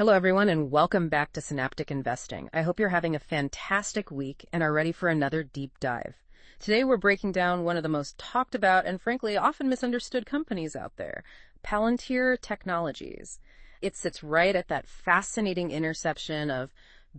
Hello, everyone, and welcome back to Synaptic Investing. I hope you're having a fantastic week and are ready for another deep dive. Today, we're breaking down one of the most talked about and, frankly, often misunderstood companies out there, Palantir Technologies. It sits right at that fascinating intersection of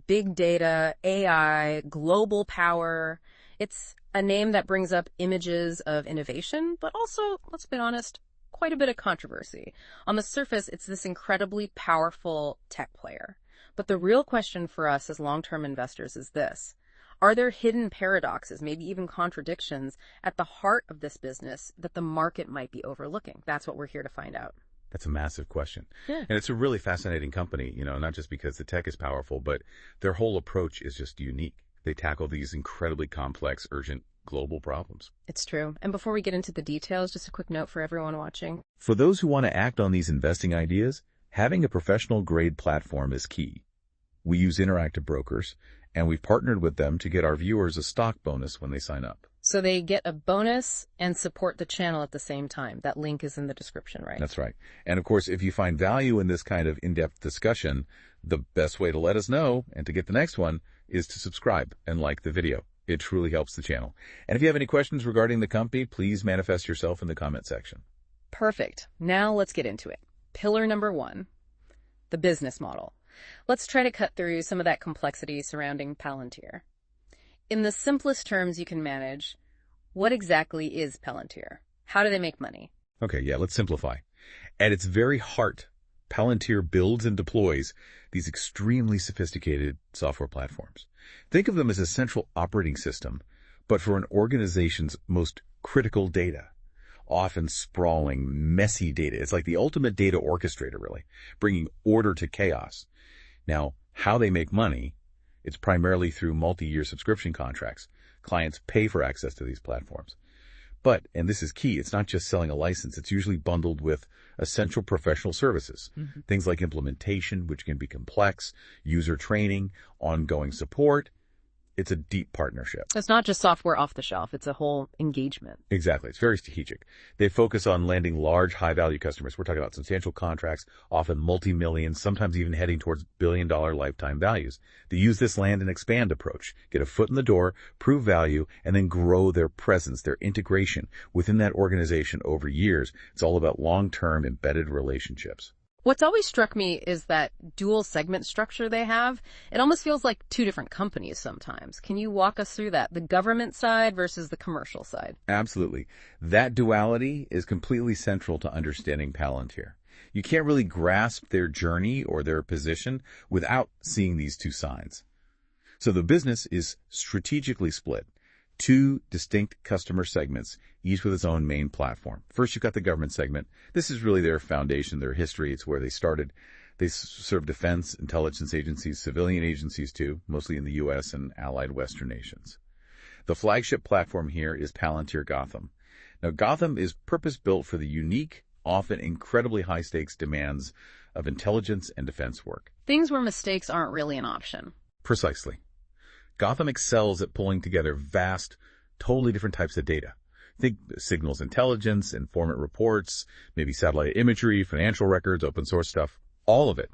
big data, AI, global power. It's a name that brings up images of innovation, but also, let's be honest, quite a bit of controversy. On the surface, it's this incredibly powerful tech player. But the real question for us as long-term investors is this. Are there hidden paradoxes, maybe even contradictions, at the heart of this business that the market might be overlooking? That's what we're here to find out. That's a massive question. Yeah. And it's a really fascinating company, not just because the tech is powerful, but their whole approach is just unique. They tackle these incredibly complex, urgent global problems. It's true. And before we get into the details, just a quick note for everyone watching. For those who want to act on these investing ideas, having a professional-grade platform is key. We use Interactive Brokers, and we've partnered with them to get our viewers a stock bonus when they sign up. So they get a bonus and support the channel at the same time. That link is in the description, right? That's right. And of course, if you find value in this kind of in-depth discussion, the best way to let us know and to get the next one is to subscribe and like the video. It truly helps the channel. And if you have any questions regarding the company, please manifest yourself in the comment section. Perfect. Now let's get into it. Pillar number 1, the business model. Let's try to cut through some of that complexity surrounding Palantir. In the simplest terms you can manage, what exactly is Palantir? How do they make money? Okay, let's simplify. At its very heart, Palantir builds and deploys these extremely sophisticated software platforms. Think of them as a central operating system, but for an organization's most critical data, often sprawling, messy data. It's like the ultimate data orchestrator, really, bringing order to chaos. Now, how they make money, it's primarily through multi-year subscription contracts. Clients pay for access to these platforms. But, and this is key, it's not just selling a license. It's usually bundled with essential professional services. Things like implementation, which can be complex, user training, ongoing support. It's a deep partnership. It's not just software off the shelf. It's a whole engagement. Exactly. It's very strategic. They focus on landing large, high-value customers. We're talking about substantial contracts, often multi-million, sometimes even heading towards billion-dollar lifetime values. They use this land and expand approach, get a foot in the door, prove value, and then grow their presence, their integration within that organization over years. It's all about long-term embedded relationships. What's always struck me is that dual segment structure they have. It almost feels like two different companies sometimes. Can you walk us through that? The government side versus the commercial side. Absolutely. That duality is completely central to understanding Palantir. You can't really grasp their journey or their position without seeing these two sides. So the business is strategically split. Two distinct customer segments, each with its own main platform. First, you've got the government segment. This is really their foundation, their history. It's where they started. They serve defense, intelligence agencies, civilian agencies too, mostly in the U.S. and allied Western nations. The flagship platform here is Palantir Gotham. Now, Gotham is purpose-built for the unique, often incredibly high-stakes demands of intelligence and defense work. Things where mistakes aren't really an option. Precisely. Gotham excels at pulling together vast, totally different types of data. Think signals intelligence, informant reports, maybe satellite imagery, financial records, open source stuff, all of it.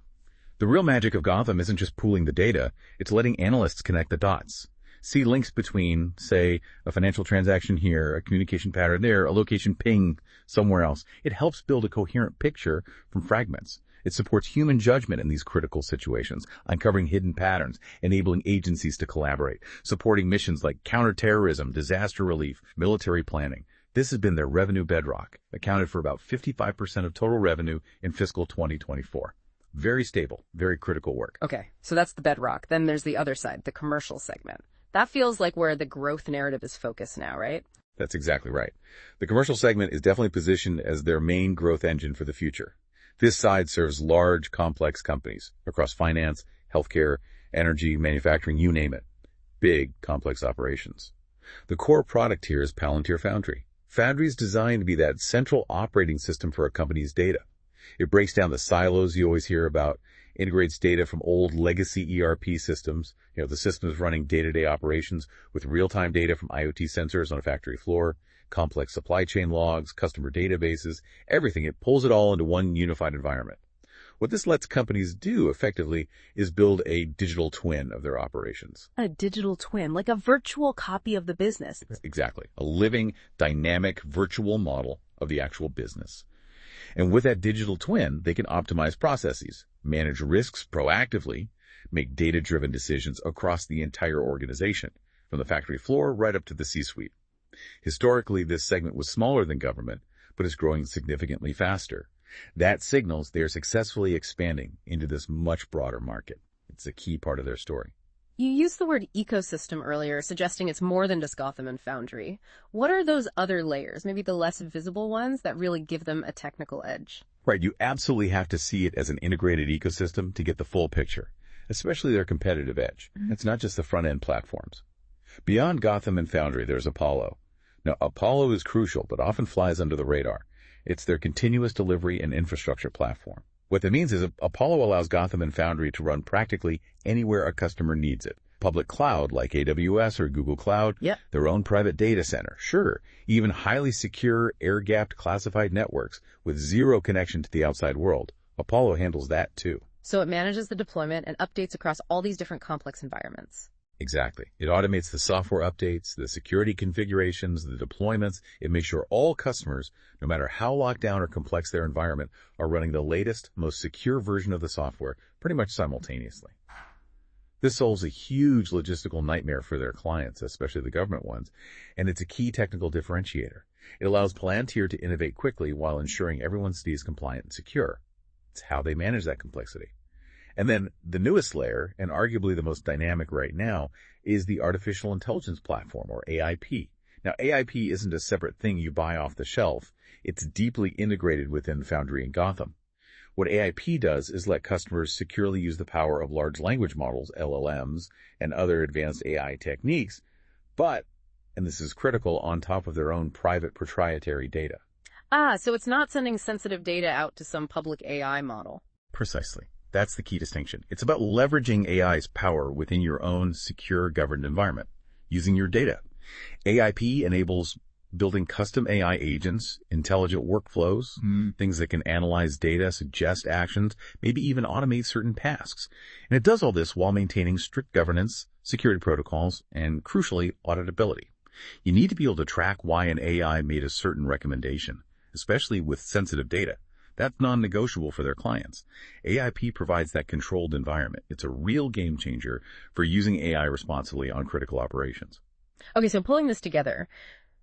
The real magic of Gotham isn't just pooling the data, it's letting analysts connect the dots. See links between, say, a financial transaction here, a communication pattern there, a location ping somewhere else. It helps build a coherent picture from fragments. It supports human judgment in these critical situations, uncovering hidden patterns, enabling agencies to collaborate, supporting missions like counterterrorism, disaster relief, military planning. This has been their revenue bedrock, accounted for about 55% of total revenue in fiscal 2024. Very stable, very critical work. Okay, so that's the bedrock. Then there's the other side, the commercial segment. That feels like where the growth narrative is focused now, right? That's exactly right. The commercial segment is definitely positioned as their main growth engine for the future. This side serves large, complex companies across finance, healthcare, energy, manufacturing, you name it. Big, complex operations. The core product here is Palantir Foundry. Foundry is designed to be that central operating system for a company's data. It breaks down the silos you always hear about, integrates data from old legacy ERP systems, the systems running day-to-day operations with real-time data from IoT sensors on a factory floor, complex supply chain logs, customer databases, everything. It pulls it all into one unified environment. What this lets companies do effectively is build a digital twin of their operations. A digital twin, like a virtual copy of the business. Exactly. A living, dynamic, virtual model of the actual business. And with that digital twin, they can optimize processes, manage risks proactively, make data-driven decisions across the entire organization, from the factory floor right up to the C-suite. Historically, this segment was smaller than government, but is growing significantly faster. That signals they are successfully expanding into this much broader market. It's a key part of their story. You used the word ecosystem earlier, suggesting it's more than just Gotham and Foundry. What are those other layers, maybe the less visible ones, that really give them a technical edge? Right, you absolutely have to see it as an integrated ecosystem to get the full picture, especially their competitive edge. It's not just the front-end platforms. Beyond Gotham and Foundry, there's Apollo. Now, Apollo is crucial, but often flies under the radar. It's their continuous delivery and infrastructure platform. What that means is Apollo allows Gotham and Foundry to run practically anywhere a customer needs it. Public cloud like AWS or Google Cloud, their own private data center, sure, even highly secure, air-gapped classified networks with zero connection to the outside world. Apollo handles that too. So it manages the deployment and updates across all these different complex environments. Exactly. It automates the software updates, the security configurations, the deployments. It makes sure all customers, no matter how locked down or complex their environment, are running the latest, most secure version of the software pretty much simultaneously. This solves a huge logistical nightmare for their clients, especially the government ones, and it's a key technical differentiator. It allows Palantir to innovate quickly while ensuring everyone stays compliant and secure. It's how they manage that complexity. And then the newest layer, and arguably the most dynamic right now, is the artificial intelligence platform, or AIP. Now, AIP isn't a separate thing you buy off the shelf. It's deeply integrated within Foundry and Gotham. What AIP does is let customers securely use the power of large language models, LLMs, and other advanced AI techniques, but, and this is critical, on top of their own private proprietary data. So it's not sending sensitive data out to some public AI model. Precisely. That's the key distinction. It's about leveraging AI's power within your own secure governed environment, using your data. AIP enables building custom AI agents, intelligent workflows, things that can analyze data, suggest actions, maybe even automate certain tasks. And it does all this while maintaining strict governance, security protocols, and crucially, auditability. You need to be able to track why an AI made a certain recommendation, especially with sensitive data. That's non-negotiable for their clients. AIP provides that controlled environment. It's a real game changer for using AI responsibly on critical operations. Okay, so pulling this together,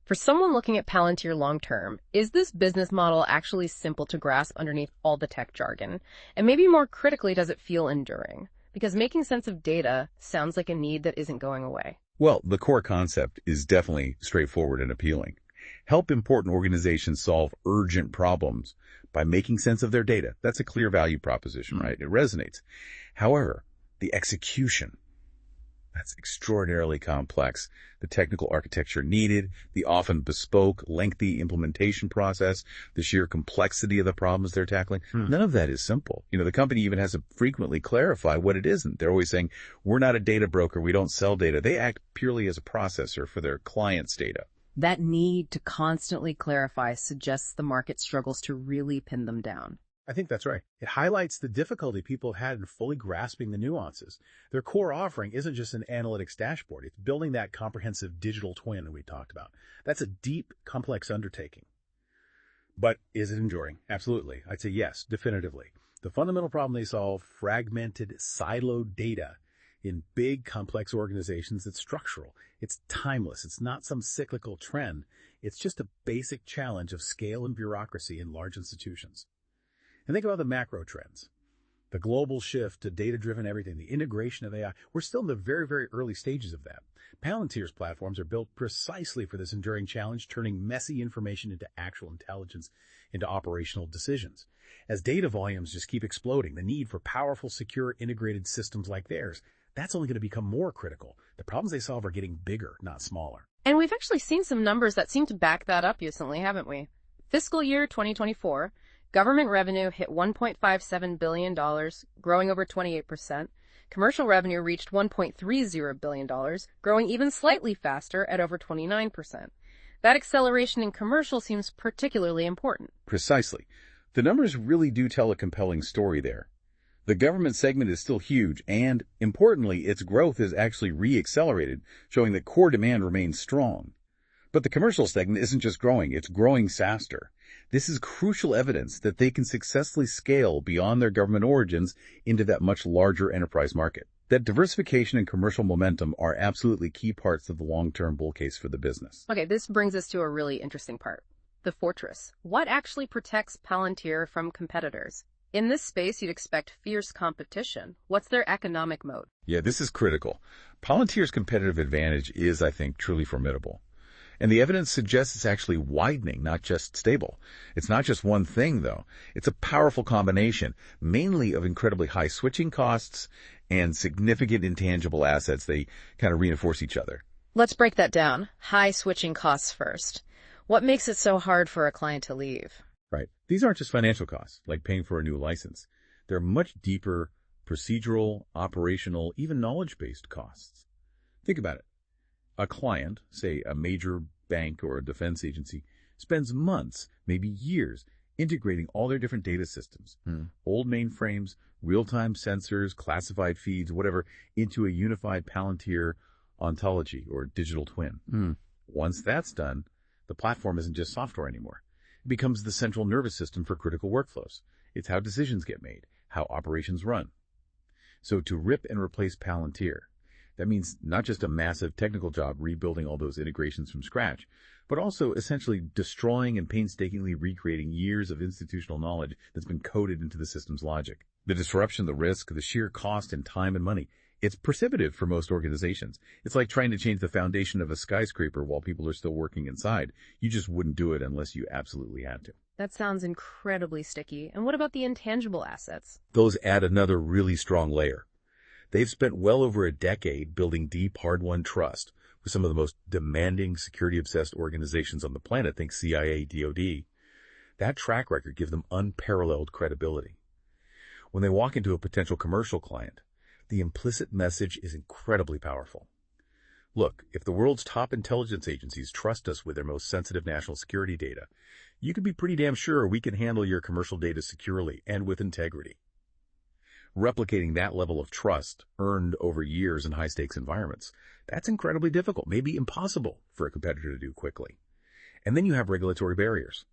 for someone looking at Palantir long-term, is this business model actually simple to grasp underneath all the tech jargon? And maybe more critically, does it feel enduring? Because making sense of data sounds like a need that isn't going away. Well, the core concept is definitely straightforward and appealing. Help important organizations solve urgent problems by making sense of their data. That's a clear value proposition, right? It resonates. However, the execution, that's extraordinarily complex. The technical architecture needed, the often bespoke, lengthy implementation process, the sheer complexity of the problems they're tackling, none of that is simple. The company even has to frequently clarify what it isn't. They're always saying, we're not a data broker, we don't sell data. They act purely as a processor for their clients' data. That need to constantly clarify suggests the market struggles to really pin them down. I think that's right. It highlights the difficulty people have had in fully grasping the nuances. Their core offering isn't just an analytics dashboard. It's building that comprehensive digital twin that we talked about. That's a deep, complex undertaking. But is it enduring? Absolutely. I'd say yes, definitively. The fundamental problem they solve, fragmented, siloed data in big, complex organizations, it's structural. It's timeless. It's not some cyclical trend. It's just a basic challenge of scale and bureaucracy in large institutions. And think about the macro trends. The global shift to data-driven everything, the integration of AI. We're still in the very, very early stages of that. Palantir's platforms are built precisely for this enduring challenge, turning messy information into actual intelligence, into operational decisions. As data volumes just keep exploding, the need for powerful, secure, integrated systems like theirs, that's only going to become more critical. The problems they solve are getting bigger, not smaller. And we've actually seen some numbers that seem to back that up recently, haven't we? Fiscal year 2024, government revenue hit $1.57 billion, growing over 28%. Commercial revenue reached $1.30 billion, growing even slightly faster at over 29%. That acceleration in commercial seems particularly important. Precisely. The numbers really do tell a compelling story there. The government segment is still huge, and, importantly, its growth is actually re-accelerated, showing that core demand remains strong. But the commercial segment isn't just growing, it's growing faster. This is crucial evidence that they can successfully scale beyond their government origins into that much larger enterprise market. That diversification and commercial momentum are absolutely key parts of the long-term bull case for the business. Okay, this brings us to a really interesting part. The fortress. What actually protects Palantir from competitors? In this space, you'd expect fierce competition. What's their economic moat? Yeah, this is critical. Palantir's competitive advantage is, I think, truly formidable. And the evidence suggests it's actually widening, not just stable. It's not just one thing, though. It's a powerful combination, mainly of incredibly high switching costs and significant intangible assets. They kind of reinforce each other. Let's break that down. High switching costs first. What makes it so hard for a client to leave? Right. These aren't just financial costs, like paying for a new license. They're much deeper procedural, operational, even knowledge-based costs. Think about it. A client, say a major bank or a defense agency, spends months, maybe years, integrating all their different data systems, old mainframes, real-time sensors, classified feeds, whatever, into a unified Palantir ontology or digital twin. Once that's done, the platform isn't just software anymore. It becomes the central nervous system for critical workflows. It's how decisions get made, how operations run. So to rip and replace Palantir, that means not just a massive technical job rebuilding all those integrations from scratch, but also essentially destroying and painstakingly recreating years of institutional knowledge that's been coded into the system's logic. The disruption, the risk, the sheer cost in time and money, it's prohibitive for most organizations. It's like trying to change the foundation of a skyscraper while people are still working inside. You just wouldn't do it unless you absolutely had to. That sounds incredibly sticky. And what about the intangible assets? Those add another really strong layer. They've spent well over a decade building deep, hard-won trust with some of the most demanding, security-obsessed organizations on the planet, think CIA, DoD. That track record gives them unparalleled credibility. When they walk into a potential commercial client, the implicit message is incredibly powerful. Look, if the world's top intelligence agencies trust us with their most sensitive national security data, you can be pretty damn sure we can handle your commercial data securely and with integrity. Replicating that level of trust earned over years in high-stakes environments, that's incredibly difficult, maybe impossible for a competitor to do quickly. And then you have regulatory barriers.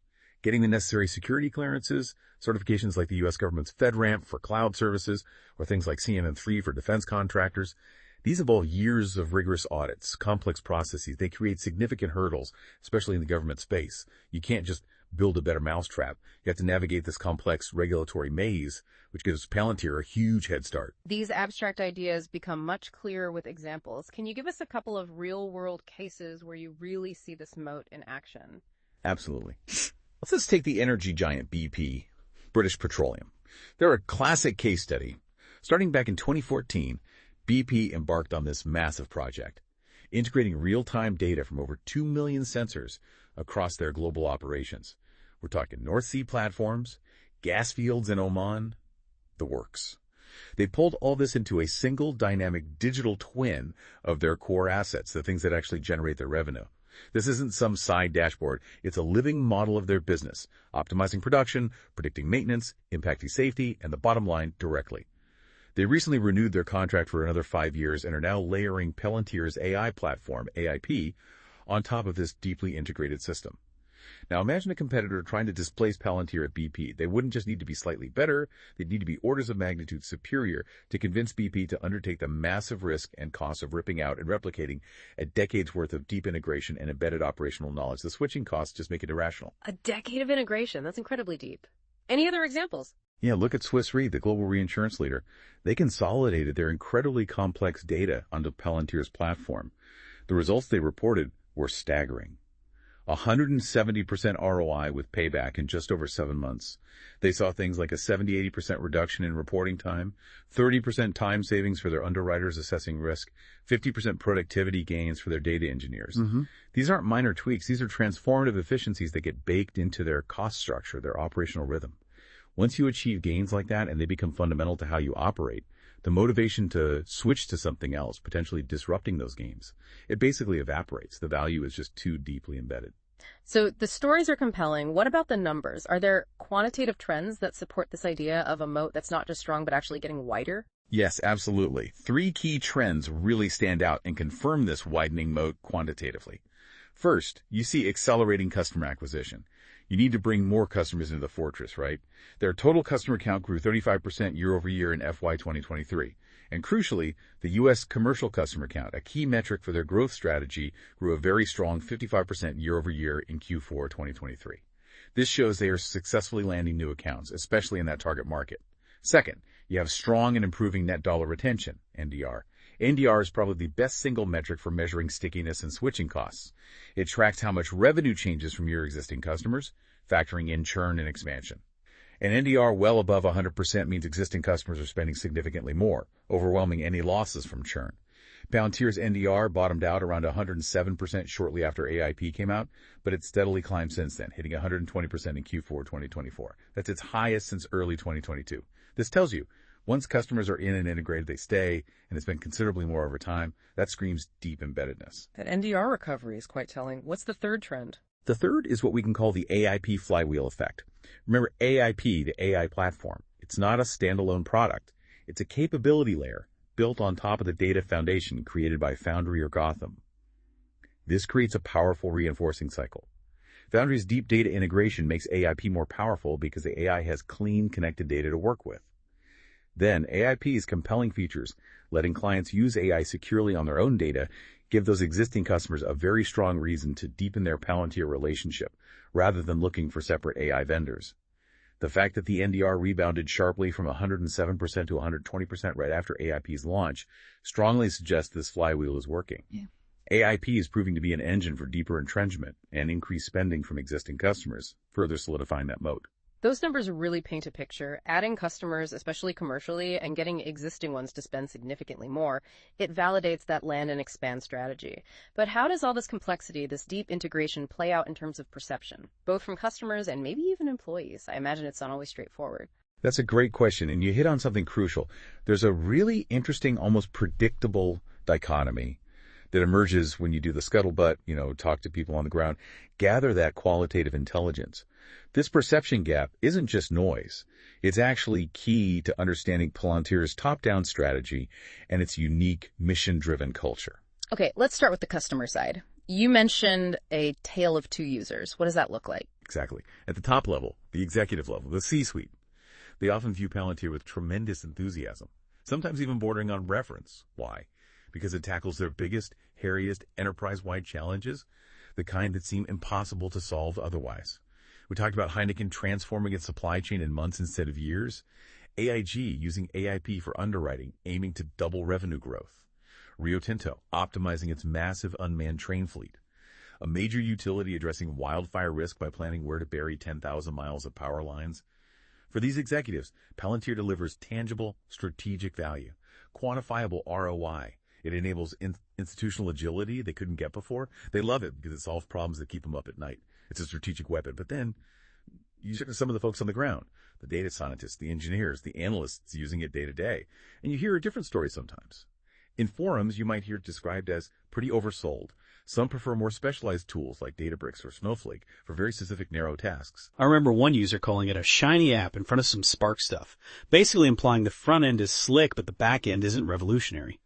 Getting the necessary security clearances, certifications like the U.S. government's FedRamp for cloud services, or things like CMM3 for defense contractors, these involve years of rigorous audits, complex processes. They create significant hurdles, especially in the government space. You can't just build a better mousetrap. You have to navigate this complex regulatory maze, which gives Palantir a huge head start. These abstract ideas become much clearer with examples. Can you give us a couple of real-world cases where you really see this moat in action? Absolutely. Let's just take the energy giant BP, British Petroleum. They're a classic case study. Starting back in 2014, BP embarked on this massive project, integrating real-time data from over 2 million sensors across their global operations. We're talking North Sea platforms, gas fields in Oman, the works. They pulled all this into a single dynamic digital twin of their core assets, the things that actually generate their revenue. This isn't some side dashboard. It's a living model of their business, optimizing production, predicting maintenance, impacting safety, and the bottom line directly. They recently renewed their contract for another 5 years and are now layering Palantir's AI platform, AIP, on top of this deeply integrated system. Now imagine a competitor trying to displace Palantir at BP. They wouldn't just need to be slightly better, they'd need to be orders of magnitude superior to convince BP to undertake the massive risk and cost of ripping out and replicating a decade's worth of deep integration and embedded operational knowledge. The switching costs just make it irrational. A decade of integration. That's incredibly deep. Any other examples? Yeah, look at Swiss Re, the global reinsurance leader. They consolidated their incredibly complex data onto Palantir's platform. The results they reported were staggering. 170% ROI with payback in just over 7 months. They saw things like a 70-80% reduction in reporting time, 30% time savings for their underwriters assessing risk, 50% productivity gains for their data engineers. These aren't minor tweaks. These are transformative efficiencies that get baked into their cost structure, their operational rhythm. Once you achieve gains like that and they become fundamental to how you operate, the motivation to switch to something else, potentially disrupting those gains, it basically evaporates. The value is just too deeply embedded. So the stories are compelling. What about the numbers? Are there quantitative trends that support this idea of a moat that's not just strong, but actually getting wider? Yes, absolutely. Three key trends really stand out and confirm this widening moat quantitatively. First, you see accelerating customer acquisition. You need to bring more customers into the fortress, right? Their total customer count grew 35% year over year in FY 2023. And crucially, the U.S. commercial customer count, a key metric for their growth strategy, grew a very strong 55% year over year in Q4 2023. This shows they are successfully landing new accounts, especially in that target market. Second, you have strong and improving net dollar retention, NDR. NDR is probably the best single metric for measuring stickiness and switching costs. It tracks how much revenue changes from your existing customers, factoring in churn and expansion. An NDR well above 100% means existing customers are spending significantly more, overwhelming any losses from churn. Palantir's NDR bottomed out around 107% shortly after AIP came out, but it's steadily climbed since then, hitting 120% in Q4 2024. That's its highest since early 2022. This tells you, once customers are in and integrated, they stay, and it's been considerably more over time. That screams deep embeddedness. That NDR recovery is quite telling. What's the third trend? The third is what we can call the AIP flywheel effect. Remember AIP, the AI platform. It's not a standalone product. It's a capability layer built on top of the data foundation created by Foundry or Gotham. This creates a powerful reinforcing cycle. Foundry's deep data integration makes AIP more powerful because the AI has clean, connected data to work with. Then, AIP's compelling features, letting clients use AI securely on their own data, give those existing customers a very strong reason to deepen their Palantir relationship, rather than looking for separate AI vendors. The fact that the NDR rebounded sharply from 107% to 120% right after AIP's launch strongly suggests this flywheel is working. Yeah. AIP is proving to be an engine for deeper entrenchment and increased spending from existing customers, further solidifying that moat. Those numbers really paint a picture. Adding customers, especially commercially, and getting existing ones to spend significantly more, it validates that land and expand strategy. But how does all this complexity, this deep integration, play out in terms of perception, both from customers and maybe even employees? I imagine it's not always straightforward. That's a great question, and you hit on something crucial. There's a really interesting, almost predictable dichotomy that emerges when you do the scuttlebutt, talk to people on the ground, gather that qualitative intelligence. This perception gap isn't just noise. It's actually key to understanding Palantir's top-down strategy and its unique mission-driven culture. Okay, let's start with the customer side. You mentioned a tale of two users. What does that look like? Exactly. At the top level, the executive level, the C-suite, they often view Palantir with tremendous enthusiasm, sometimes even bordering on reverence. Why? Because it tackles their biggest, hairiest, enterprise-wide challenges, the kind that seem impossible to solve otherwise. We talked about Heineken transforming its supply chain in months instead of years. AIG using AIP for underwriting, aiming to double revenue growth. Rio Tinto optimizing its massive unmanned train fleet. A major utility addressing wildfire risk by planning where to bury 10,000 miles of power lines. For these executives, Palantir delivers tangible, strategic value, quantifiable ROI. It enables institutional agility they couldn't get before. They love it because it solves problems that keep them up at night. It's a strategic weapon. But then you look at some of the folks on the ground, the data scientists, the engineers, the analysts using it day to day, and you hear a different story sometimes. In forums, you might hear it described as pretty oversold. Some prefer more specialized tools like Databricks or Snowflake for very specific narrow tasks. I remember one user calling it a shiny app in front of some Spark stuff, basically implying the front end is slick but the back end isn't revolutionary.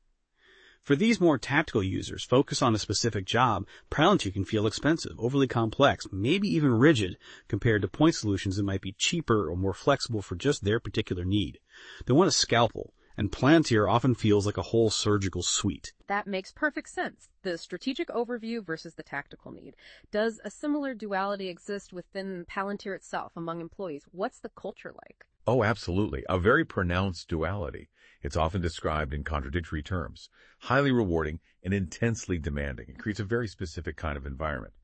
For these more tactical users focused on a specific job, Palantir can feel expensive, overly complex, maybe even rigid compared to point solutions that might be cheaper or more flexible for just their particular need. They want a scalpel, and Palantir often feels like a whole surgical suite. That makes perfect sense. The strategic overview versus the tactical need. Does a similar duality exist within Palantir itself among employees? What's the culture like? Oh, absolutely. A very pronounced duality. It's often described in contradictory terms. Highly rewarding and intensely demanding. It creates a very specific kind of environment.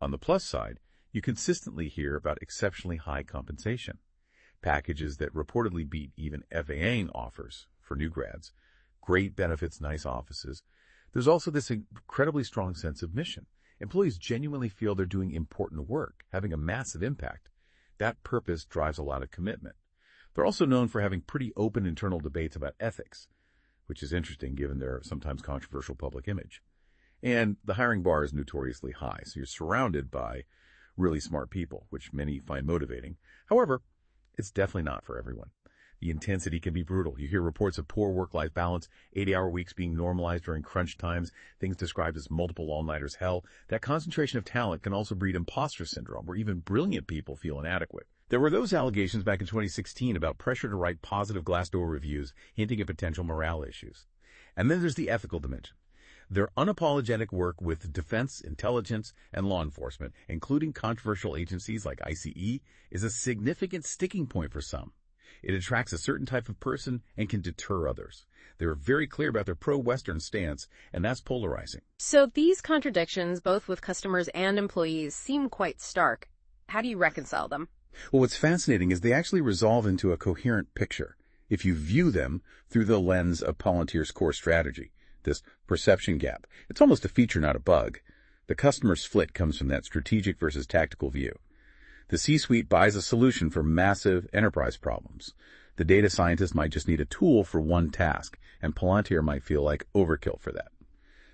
On the plus side, you consistently hear about exceptionally high compensation. Packages that reportedly beat even FAAing offers for new grads. Great benefits, nice offices. There's also this incredibly strong sense of mission. Employees genuinely feel they're doing important work, having a massive impact. That purpose drives a lot of commitment. They're also known for having pretty open internal debates about ethics, which is interesting given their sometimes controversial public image. And the hiring bar is notoriously high, so you're surrounded by really smart people, which many find motivating. However, it's definitely not for everyone. The intensity can be brutal. You hear reports of poor work-life balance, 80-hour weeks being normalized during crunch times, things described as multiple all-nighters. Hell, that concentration of talent can also breed imposter syndrome, where even brilliant people feel inadequate. There were those allegations back in 2016 about pressure to write positive Glassdoor reviews, hinting at potential morale issues. And then there's the ethical dimension. Their unapologetic work with defense, intelligence, and law enforcement, including controversial agencies like ICE, is a significant sticking point for some. It attracts a certain type of person and can deter others. They're very clear about their pro-Western stance, and that's polarizing. So these contradictions, both with customers and employees, seem quite stark. How do you reconcile them? Well, what's fascinating is they actually resolve into a coherent picture if you view them through the lens of Palantir's core strategy, this perception gap. It's almost a feature, not a bug. The customer's flit comes from that strategic versus tactical view. The C-suite buys a solution for massive enterprise problems. The data scientist might just need a tool for one task, and Palantir might feel like overkill for that.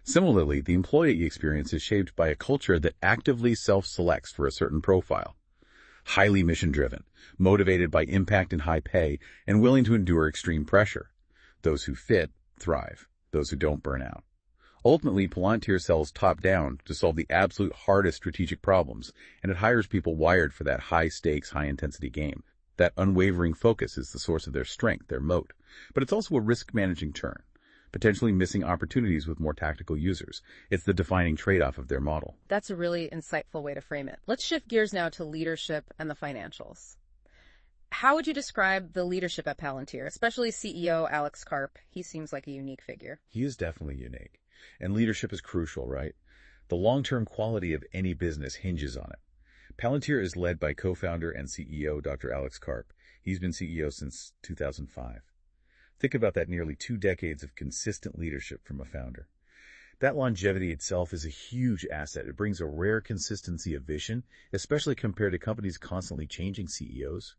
Similarly, the employee experience is shaped by a culture that actively self-selects for a certain profile. Highly mission-driven, motivated by impact and high pay, and willing to endure extreme pressure. Those who fit, thrive. Those who don't, burn out. Ultimately, Palantir sells top-down to solve the absolute hardest strategic problems, and it hires people wired for that high-stakes, high-intensity game. That unwavering focus is the source of their strength, their moat. But it's also a risk-managing turn, potentially missing opportunities with more tactical users. It's the defining trade-off of their model. That's a really insightful way to frame it. Let's shift gears now to leadership and the financials. How would you describe the leadership at Palantir, especially CEO Alex Karp? He seems like a unique figure. He is definitely unique. And leadership is crucial, right? The long-term quality of any business hinges on it. Palantir is led by co-founder and CEO Dr. Alex Karp. He's been CEO since 2005. Think about that, nearly 2 decades of consistent leadership from a founder. That longevity itself is a huge asset. It brings a rare consistency of vision, especially compared to companies constantly changing CEOs.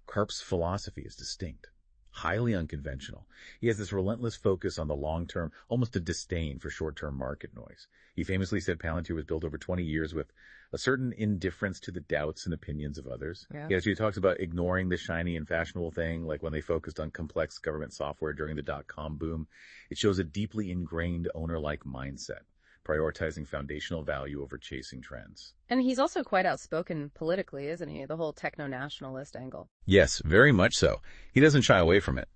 Karp's philosophy is distinct, highly unconventional. He has this relentless focus on the long term, almost a disdain for short-term market noise. He famously said Palantir was built over 20 years with a certain indifference to the doubts and opinions of others. Yeah. He talks about ignoring the shiny and fashionable thing, like when they focused on complex government software during the Dotcom boom. It shows a deeply ingrained owner-like mindset, prioritizing foundational value over chasing trends. And he's also quite outspoken politically, isn't he? The whole techno-nationalist angle. Yes, very much so. He doesn't shy away from it.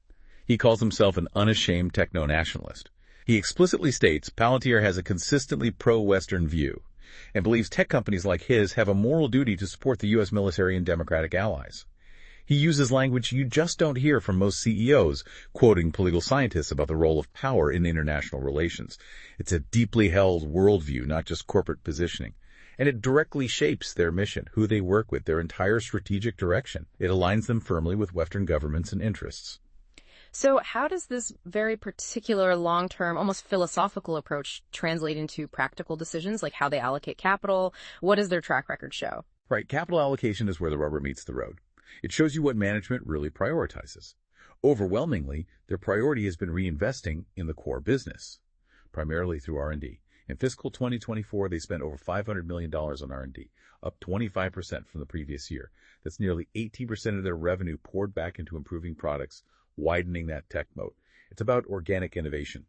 He calls himself an unashamed techno-nationalist. He explicitly states Palantir has a consistently pro-Western view and believes tech companies like his have a moral duty to support the U.S. military and democratic allies. He uses language you just don't hear from most CEOs, quoting political scientists about the role of power in international relations. It's a deeply held worldview, not just corporate positioning. And it directly shapes their mission, who they work with, their entire strategic direction. It aligns them firmly with Western governments and interests. So how does this very particular long-term, almost philosophical approach translate into practical decisions, like how they allocate capital? What does their track record show? Right, capital allocation is where the rubber meets the road. It shows you what management really prioritizes. Overwhelmingly, their priority has been reinvesting in the core business, primarily through R&D. In fiscal 2024, they spent over $500 million on R&D, up 25% from the previous year. That's nearly 18% of their revenue poured back into improving products, widening that tech moat. It's about organic innovation.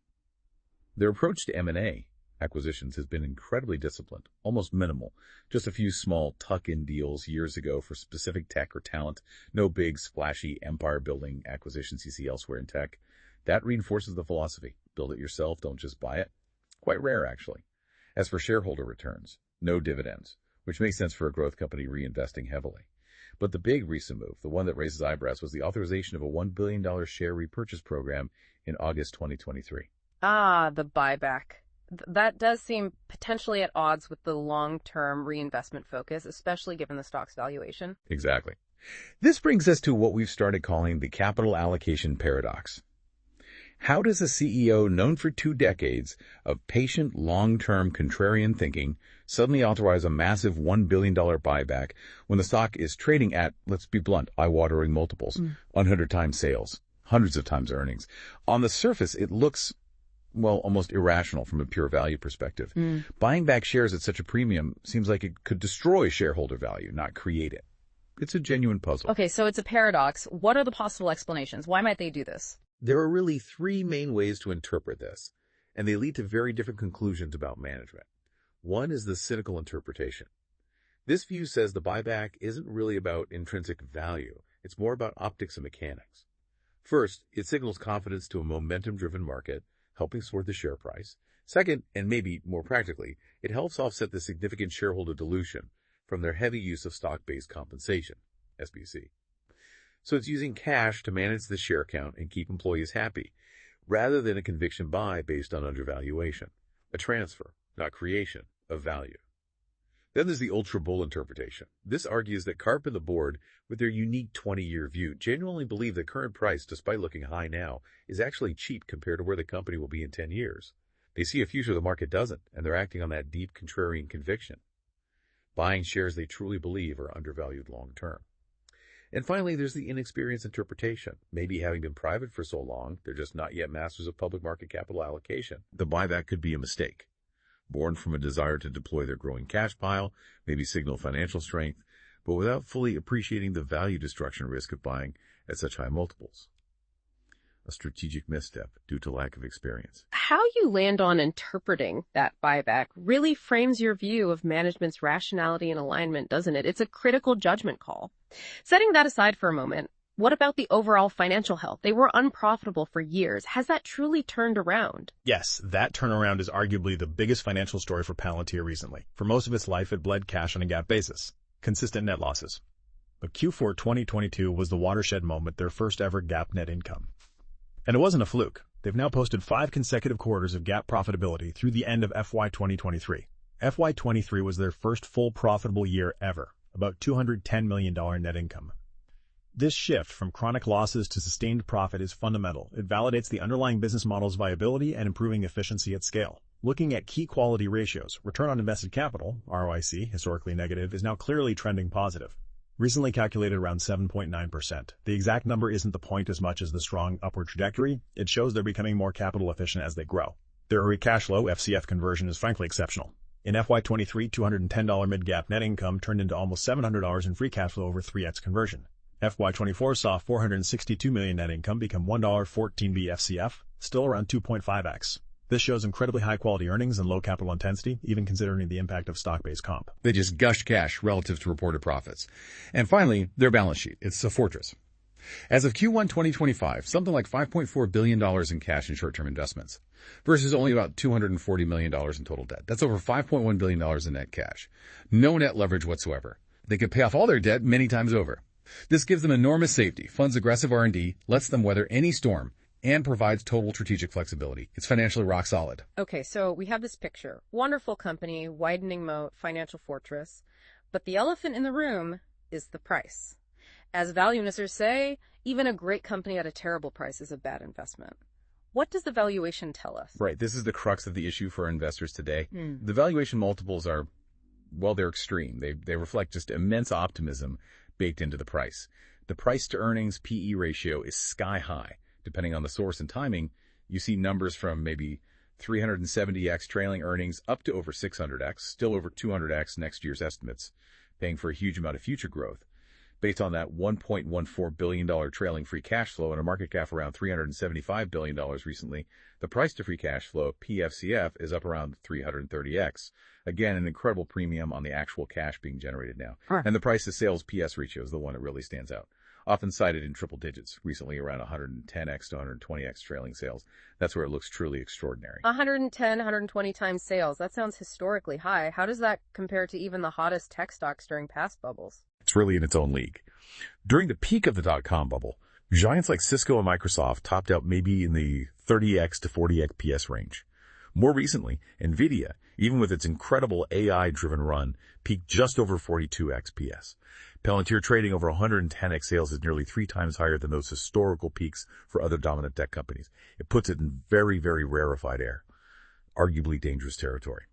Their approach to M&A acquisitions has been incredibly disciplined, almost minimal. Just a few small tuck-in deals years ago for specific tech or talent. No big, splashy, empire-building acquisitions you see elsewhere in tech. That reinforces the philosophy. Build it yourself, don't just buy it. Quite rare, actually. As for shareholder returns, no dividends, which makes sense for a growth company reinvesting heavily. But the big recent move, the one that raises eyebrows, was the authorization of a $1 billion share repurchase program in August 2023. Ah, the buyback. That does seem potentially at odds with the long-term reinvestment focus, especially given the stock's valuation. Exactly. This brings us to what we've started calling the capital allocation paradox. How does a CEO known for 2 decades of patient, long-term contrarian thinking suddenly authorize a massive $1 billion buyback when the stock is trading at, let's be blunt, eye-watering multiples, 100 times sales, hundreds of times earnings? On the surface, it looks well, almost irrational from a pure value perspective. Buying back shares at such a premium seems like it could destroy shareholder value, not create it. It's a genuine puzzle. Okay, so it's a paradox. What are the possible explanations? Why might they do this? There are really three main ways to interpret this, and they lead to very different conclusions about management. One is the cynical interpretation. This view says the buyback isn't really about intrinsic value. It's more about optics and mechanics. First, it signals confidence to a momentum-driven market, helping support the share price. Second, and maybe more practically, it helps offset the significant shareholder dilution from their heavy use of stock-based compensation, SBC. So it's using cash to manage the share count and keep employees happy, rather than a conviction buy based on undervaluation, a transfer, not creation, of value. Then there's the ultra-bull interpretation. This argues that Karp and the board, with their unique 20-year view, genuinely believe the current price, despite looking high now, is actually cheap compared to where the company will be in 10 years. They see a future the market doesn't, and they're acting on that deep contrarian conviction, buying shares they truly believe are undervalued long-term. And finally, there's the inexperienced interpretation. Maybe having been private for so long, they're just not yet masters of public market capital allocation. The buyback could be a mistake, born from a desire to deploy their growing cash pile, maybe signal financial strength, but without fully appreciating the value destruction risk of buying at such high multiples. A strategic misstep due to lack of experience. How you land on interpreting that buyback really frames your view of management's rationality and alignment, doesn't it? It's a critical judgment call. Setting that aside for a moment, what about the overall financial health? They were unprofitable for years. Has that truly turned around? Yes, that turnaround is arguably the biggest financial story for Palantir recently. For most of its life, it bled cash on a GAAP basis. Consistent net losses. But Q4 2022 was the watershed moment, their first ever GAAP net income. And it wasn't a fluke. They've now posted 5 consecutive quarters of GAAP profitability through the end of FY 2023. FY 23 was their first full profitable year ever, about $210 million net income. This shift from chronic losses to sustained profit is fundamental. It validates the underlying business model's viability and improving efficiency at scale. Looking at key quality ratios, return on invested capital, ROIC, historically negative, is now clearly trending positive. Recently calculated around 7.9%. The exact number isn't the point as much as the strong upward trajectory. It shows they're becoming more capital efficient as they grow. Their free cash flow, FCF conversion, is frankly exceptional. In FY23, $210 mid-GAAP net income turned into almost $700 in free cash flow over 3x conversion. FY24 saw $462 million net income become $1.14 FCF, still around 2.5x. This shows incredibly high-quality earnings and low capital intensity, even considering the impact of stock-based comp. They just gushed cash relative to reported profits. And finally, their balance sheet. It's a fortress. As of Q1 2025, something like $5.4 billion in cash and short-term investments, versus only about $240 million in total debt. That's over $5.1 billion in net cash. No net leverage whatsoever. They could pay off all their debt many times over. This gives them enormous safety, funds aggressive R&D, lets them weather any storm, and provides total strategic flexibility. It's financially rock solid. Okay, so we have this picture. Wonderful company, widening moat, financial fortress. But the elephant in the room is the price. As value investors say, even a great company at a terrible price is a bad investment. What does the valuation tell us? Right, this is the crux of the issue for investors today. The valuation multiples are, well, they're extreme. They reflect just immense optimism baked into the price. The price to earnings PE ratio is sky high. Depending on the source and timing, you see numbers from maybe 370x trailing earnings up to over 600x, still over 200x next year's estimates, paying for a huge amount of future growth. Based on that $1.14 billion trailing free cash flow and a market cap around $375 billion recently, the price to free cash flow, PFCF, is up around 330x. Again, an incredible premium on the actual cash being generated now. And the price to sales PS ratio is the one that really stands out. Often cited in triple digits, recently around 110x to 120x trailing sales. That's where it looks truly extraordinary. 110, 120 times sales. That sounds historically high. How does that compare to even the hottest tech stocks during past bubbles? It's really in its own league. During the peak of the Dotcom bubble, giants like Cisco and Microsoft topped out maybe in the 30x to 40x PS range. More recently, NVIDIA, even with its incredible AI-driven run, peaked just over 42x PS. Palantir trading over 110x sales is nearly 3 times higher than those historical peaks for other dominant tech companies. It puts it in very, very rarefied air, arguably dangerous territory.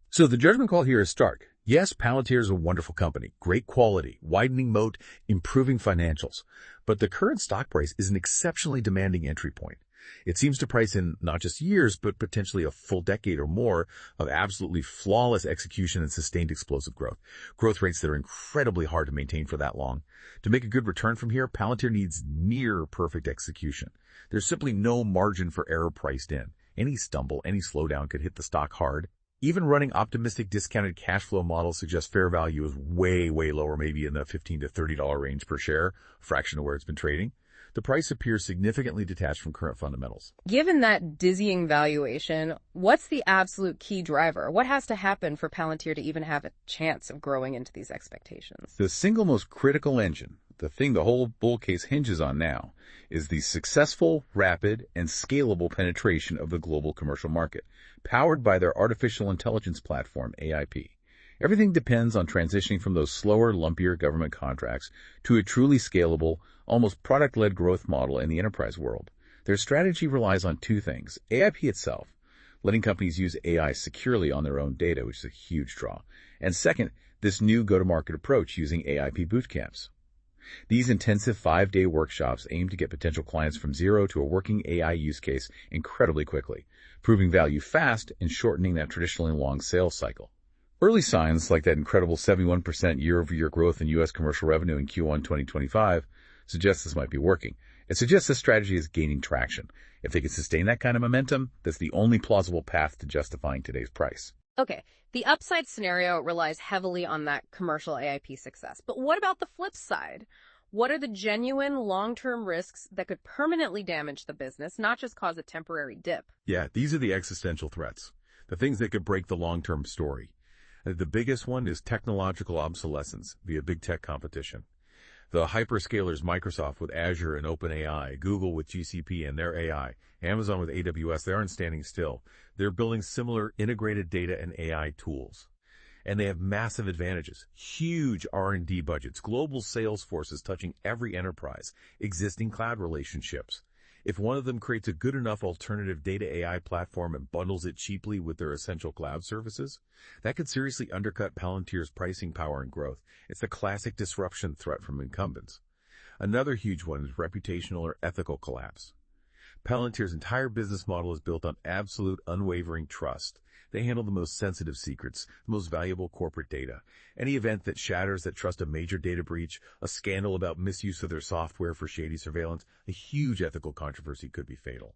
So the judgment call here is stark. Yes, Palantir is a wonderful company, great quality, widening moat, improving financials. But the current stock price is an exceptionally demanding entry point. It seems to price in not just years, but potentially a full decade or more of absolutely flawless execution and sustained explosive growth. Growth rates that are incredibly hard to maintain for that long. To make a good return from here, Palantir needs near perfect execution. There's simply no margin for error priced in. Any stumble, any slowdown could hit the stock hard. Even running optimistic discounted cash flow models suggest fair value is way lower, maybe in the $15 to $30 range per share, a fraction of where it's been trading. The price appears significantly detached from current fundamentals. Given that dizzying valuation, what's the absolute key driver? What has to happen for Palantir to even have a chance of growing into these expectations? The single most critical engine, the thing the whole bull case hinges on now, is the successful, rapid, and scalable penetration of the global commercial market, powered by their artificial intelligence platform, AIP. Everything depends on transitioning from those slower, lumpier government contracts to a truly scalable, almost product-led growth model in the enterprise world. Their strategy relies on two things: AIP itself, letting companies use AI securely on their own data, which is a huge draw, and second, this new go-to-market approach using AIP Bootcamps. These intensive 5-day workshops aim to get potential clients from zero to a working AI use case incredibly quickly, proving value fast and shortening that traditionally long sales cycle. Early signs, like that incredible 71% year-over-year growth in U.S. commercial revenue in Q1 2025, suggest this might be working. It suggests this strategy is gaining traction. If they can sustain that kind of momentum, that's the only plausible path to justifying today's price. Okay, the upside scenario relies heavily on that commercial AIP success. But what about the flip side? What are the genuine long-term risks that could permanently damage the business, not just cause a temporary dip? Yeah, these are the existential threats, the things that could break the long-term story. The biggest one is technological obsolescence via big tech competition. The hyperscalers, Microsoft with Azure and OpenAI, Google with GCP and their AI, Amazon with AWS, they aren't standing still. They're building similar integrated data and AI tools. And they have massive advantages, huge R&D budgets, global sales forces touching every enterprise, existing cloud relationships. If one of them creates a good enough alternative data AI platform and bundles it cheaply with their essential cloud services, that could seriously undercut Palantir's pricing power and growth. It's the classic disruption threat from incumbents. Another huge one is reputational or ethical collapse. Palantir's entire business model is built on absolute, unwavering trust. They handle the most sensitive secrets, the most valuable corporate data. Any event that shatters that trust, a major data breach, a scandal about misuse of their software for shady surveillance, a huge ethical controversy could be fatal.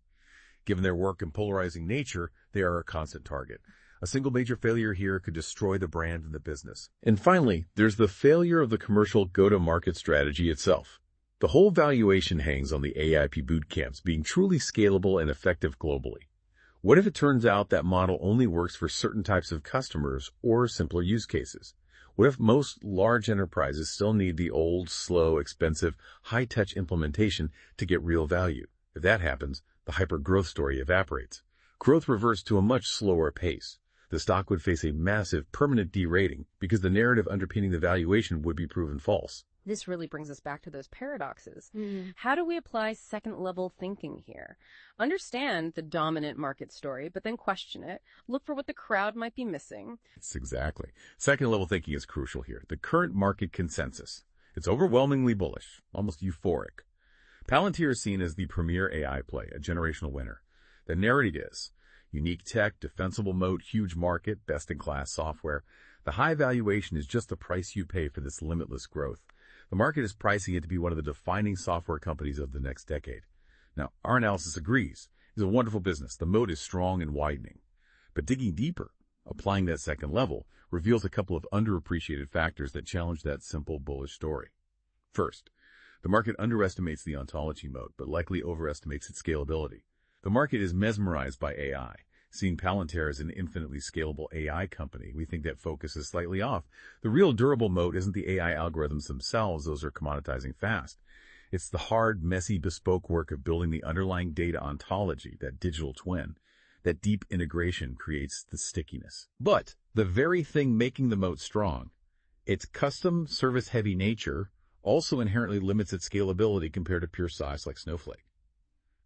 Given their work and polarizing nature, they are a constant target. A single major failure here could destroy the brand and the business. And finally, there's the failure of the commercial go-to-market strategy itself. The whole valuation hangs on the AIP bootcamps being truly scalable and effective globally. What if it turns out that model only works for certain types of customers or simpler use cases? What if most large enterprises still need the old, slow, expensive, high-touch implementation to get real value? If that happens, the hyper-growth story evaporates. Growth reverts to a much slower pace. The stock would face a massive, permanent derating because the narrative underpinning the valuation would be proven false. This really brings us back to those paradoxes. How do we apply second-level thinking here? Understand the dominant market story, but then question it. Look for what the crowd might be missing. It's exactly. Second-level thinking is crucial here. The current market consensus. It's overwhelmingly bullish, almost euphoric. Palantir is seen as the premier AI play, a generational winner. The narrative is unique tech, defensible moat, huge market, best-in-class software. The high valuation is just the price you pay for this limitless growth. The market is pricing it to be one of the defining software companies of the next decade. Now, our analysis agrees. It's a wonderful business. The moat is strong and widening. But digging deeper, applying that second level, reveals a couple of underappreciated factors that challenge that simple bullish story. First, the market underestimates the ontology moat, but likely overestimates its scalability. The market is mesmerized by AI. Seeing Palantir as an infinitely scalable AI company, we think that focus is slightly off. The real durable moat isn't the AI algorithms themselves. Those are commoditizing fast. It's the hard, messy, bespoke work of building the underlying data ontology, that digital twin. That deep integration creates the stickiness. But the very thing making the moat strong, its custom service-heavy nature, also inherently limits its scalability compared to pure SaaS like Snowflake.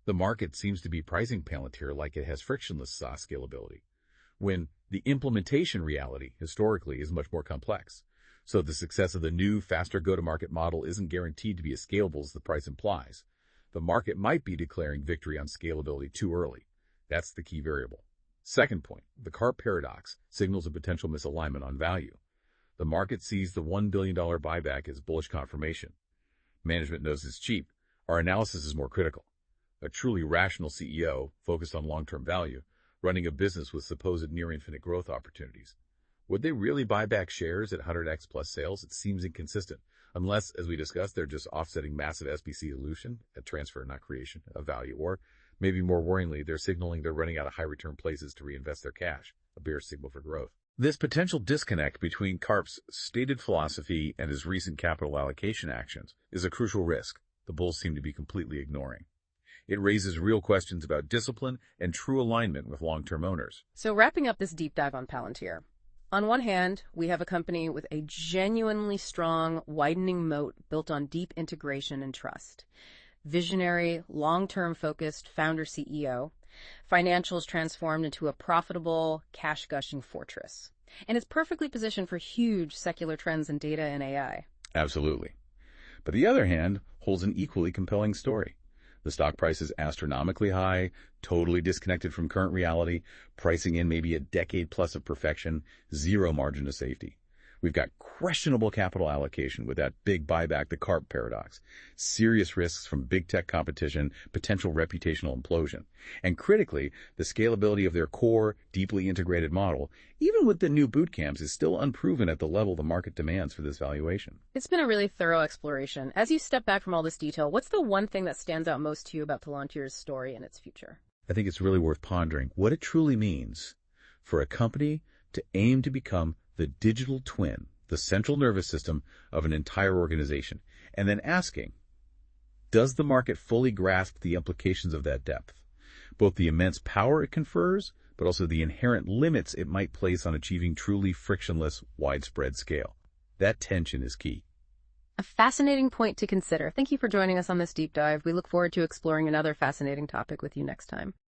The market seems to be pricing Palantir like it has frictionless SaaS scalability, when the implementation reality, historically, is much more complex. So the success of the new, faster go-to-market model isn't guaranteed to be as scalable as the price implies. The market might be declaring victory on scalability too early. That's the key variable. Second point, the Karp paradox signals a potential misalignment on value. The market sees the $1 billion buyback as bullish confirmation. Management knows it's cheap. Our analysis is more critical. A truly rational CEO, focused on long-term value, running a business with supposed near-infinite growth opportunities. Would they really buy back shares at 100x plus sales? It seems inconsistent, unless, as we discussed, they're just offsetting massive SBC dilution, a transfer, not creation, of value, or maybe more worryingly, they're signaling they're running out of high-return places to reinvest their cash, a bearish signal for growth. This potential disconnect between Karp's stated philosophy and his recent capital allocation actions is a crucial risk the bulls seem to be completely ignoring. It raises real questions about discipline and true alignment with long-term owners. So wrapping up this deep dive on Palantir. On one hand, we have a company with a genuinely strong, widening moat built on deep integration and trust. Visionary, long-term focused founder CEO, financials transformed into a profitable, cash-gushing fortress. And it's perfectly positioned for huge secular trends in data and AI. Absolutely. But the other hand holds an equally compelling story. The stock price is astronomically high, totally disconnected from current reality, pricing in maybe a decade plus of perfection, zero margin of safety. We've got questionable capital allocation with that big buyback, the Karp paradox, serious risks from big tech competition, potential reputational implosion, and critically, the scalability of their core, deeply integrated model, even with the new Bootcamps, is still unproven at the level the market demands for this valuation. It's been a really thorough exploration. As you step back from all this detail, what's the one thing that stands out most to you about Palantir's story and its future? I think it's really worth pondering what it truly means for a company to aim to become the digital twin, the central nervous system of an entire organization, and then asking, does the market fully grasp the implications of that depth? Both the immense power it confers, but also the inherent limits it might place on achieving truly frictionless, widespread scale. That tension is key. A fascinating point to consider. Thank you for joining us on this deep dive. We look forward to exploring another fascinating topic with you next time.